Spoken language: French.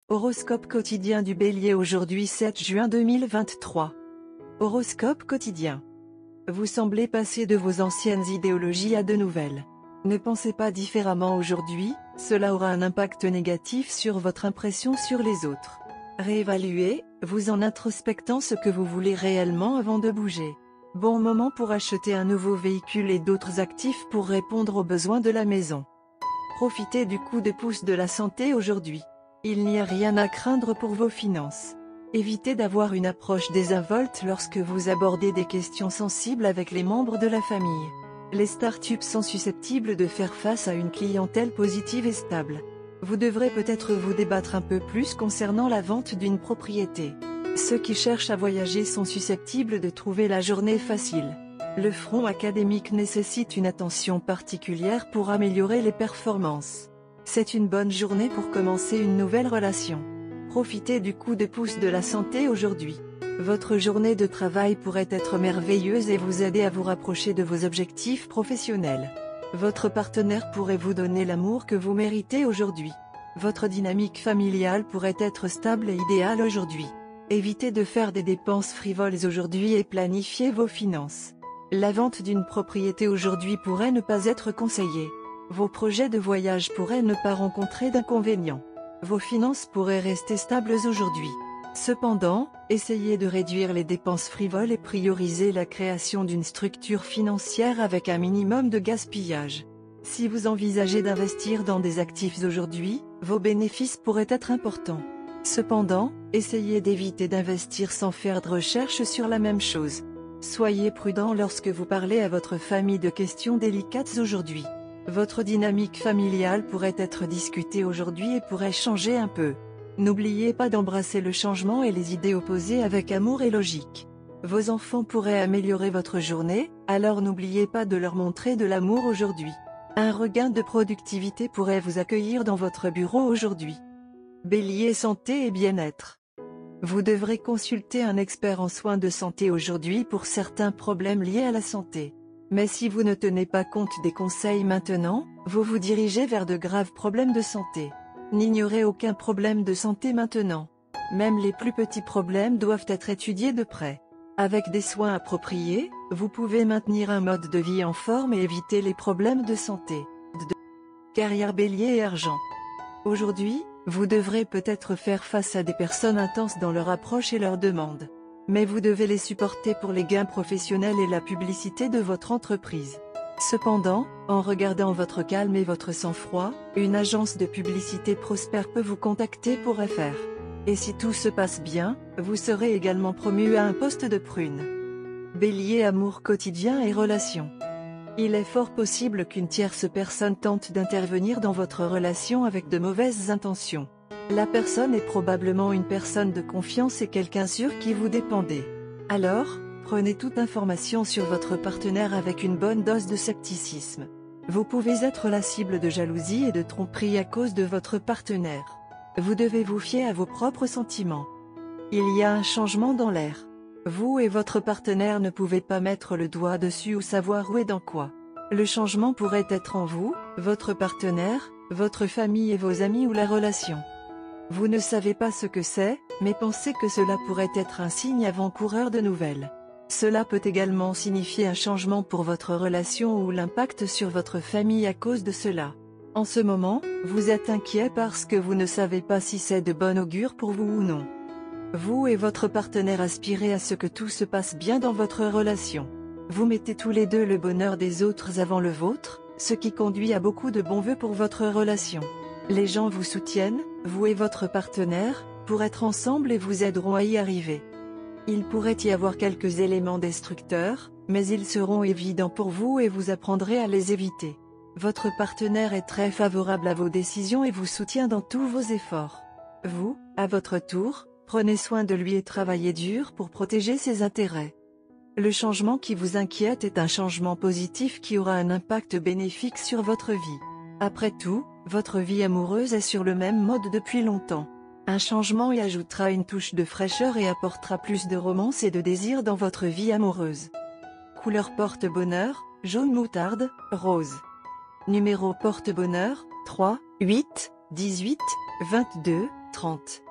Horoscope quotidien du Bélier aujourd'hui 7 juin 2023. Horoscope quotidien. Vous semblez passer de vos anciennes idéologies à de nouvelles. Ne pensez pas différemment aujourd'hui, cela aura un impact négatif sur votre impression sur les autres. Réévaluez, vous en introspectant ce que vous voulez réellement avant de bouger. Bon moment pour acheter un nouveau véhicule et d'autres actifs pour répondre aux besoins de la maison. Profitez du coup de pouce de la santé aujourd'hui. Il n'y a rien à craindre pour vos finances. Évitez d'avoir une approche désinvolte lorsque vous abordez des questions sensibles avec les membres de la famille. Les startups sont susceptibles de faire face à une clientèle positive et stable. Vous devrez peut-être vous débattre un peu plus concernant la vente d'une propriété. Ceux qui cherchent à voyager sont susceptibles de trouver la journée facile. Le front académique nécessite une attention particulière pour améliorer les performances. C'est une bonne journée pour commencer une nouvelle relation. Profitez du coup de pouce de la santé aujourd'hui. Votre journée de travail pourrait être merveilleuse et vous aider à vous rapprocher de vos objectifs professionnels. Votre partenaire pourrait vous donner l'amour que vous méritez aujourd'hui. Votre dynamique familiale pourrait être stable et idéale aujourd'hui. Évitez de faire des dépenses frivoles aujourd'hui et planifiez vos finances. La vente d'une propriété aujourd'hui pourrait ne pas être conseillée. Vos projets de voyage pourraient ne pas rencontrer d'inconvénients. Vos finances pourraient rester stables aujourd'hui. Cependant, essayez de réduire les dépenses frivoles et priorisez la création d'une structure financière avec un minimum de gaspillage. Si vous envisagez d'investir dans des actifs aujourd'hui, vos bénéfices pourraient être importants. Cependant, essayez d'éviter d'investir sans faire de recherche sur la même chose. Soyez prudent lorsque vous parlez à votre famille de questions délicates aujourd'hui. Votre dynamique familiale pourrait être discutée aujourd'hui et pourrait changer un peu. N'oubliez pas d'embrasser le changement et les idées opposées avec amour et logique. Vos enfants pourraient améliorer votre journée, alors n'oubliez pas de leur montrer de l'amour aujourd'hui. Un regain de productivité pourrait vous accueillir dans votre bureau aujourd'hui. Bélier santé et bien-être. Vous devrez consulter un expert en soins de santé aujourd'hui pour certains problèmes liés à la santé. Mais si vous ne tenez pas compte des conseils maintenant, vous vous dirigez vers de graves problèmes de santé. N'ignorez aucun problème de santé maintenant. Même les plus petits problèmes doivent être étudiés de près. Avec des soins appropriés, vous pouvez maintenir un mode de vie en forme et éviter les problèmes de santé. Carrière Bélier et argent. Aujourd'hui, vous devrez peut-être faire face à des personnes intenses dans leur approche et leurs demandes. Mais vous devez les supporter pour les gains professionnels et la publicité de votre entreprise. Cependant, en regardant votre calme et votre sang-froid, une agence de publicité prospère peut vous contacter pour affaires. Et si tout se passe bien, vous serez également promu à un poste de prune. Bélier amour quotidien et relations. Il est fort possible qu'une tierce personne tente d'intervenir dans votre relation avec de mauvaises intentions. La personne est probablement une personne de confiance et quelqu'un sur qui vous dépendez. Alors, prenez toute information sur votre partenaire avec une bonne dose de scepticisme. Vous pouvez être la cible de jalousie et de tromperie à cause de votre partenaire. Vous devez vous fier à vos propres sentiments. Il y a un changement dans l'air. Vous et votre partenaire ne pouvez pas mettre le doigt dessus ou savoir où et dans quoi. Le changement pourrait être en vous, votre partenaire, votre famille et vos amis ou la relation. Vous ne savez pas ce que c'est, mais pensez que cela pourrait être un signe avant-coureur de nouvelles. Cela peut également signifier un changement pour votre relation ou l'impact sur votre famille à cause de cela. En ce moment, vous êtes inquiet parce que vous ne savez pas si c'est de bon augure pour vous ou non. Vous et votre partenaire aspirez à ce que tout se passe bien dans votre relation. Vous mettez tous les deux le bonheur des autres avant le vôtre, ce qui conduit à beaucoup de bons vœux pour votre relation. Les gens vous soutiennent, vous et votre partenaire, pour être ensemble et vous aideront à y arriver. Il pourrait y avoir quelques éléments destructeurs, mais ils seront évidents pour vous et vous apprendrez à les éviter. Votre partenaire est très favorable à vos décisions et vous soutient dans tous vos efforts. Vous, à votre tour, prenez soin de lui et travaillez dur pour protéger ses intérêts. Le changement qui vous inquiète est un changement positif qui aura un impact bénéfique sur votre vie. Après tout, votre vie amoureuse est sur le même mode depuis longtemps. Un changement y ajoutera une touche de fraîcheur et apportera plus de romance et de désir dans votre vie amoureuse. Couleur porte-bonheur, jaune moutarde, rose. Numéro porte-bonheur, 3, 8, 18, 22, 30.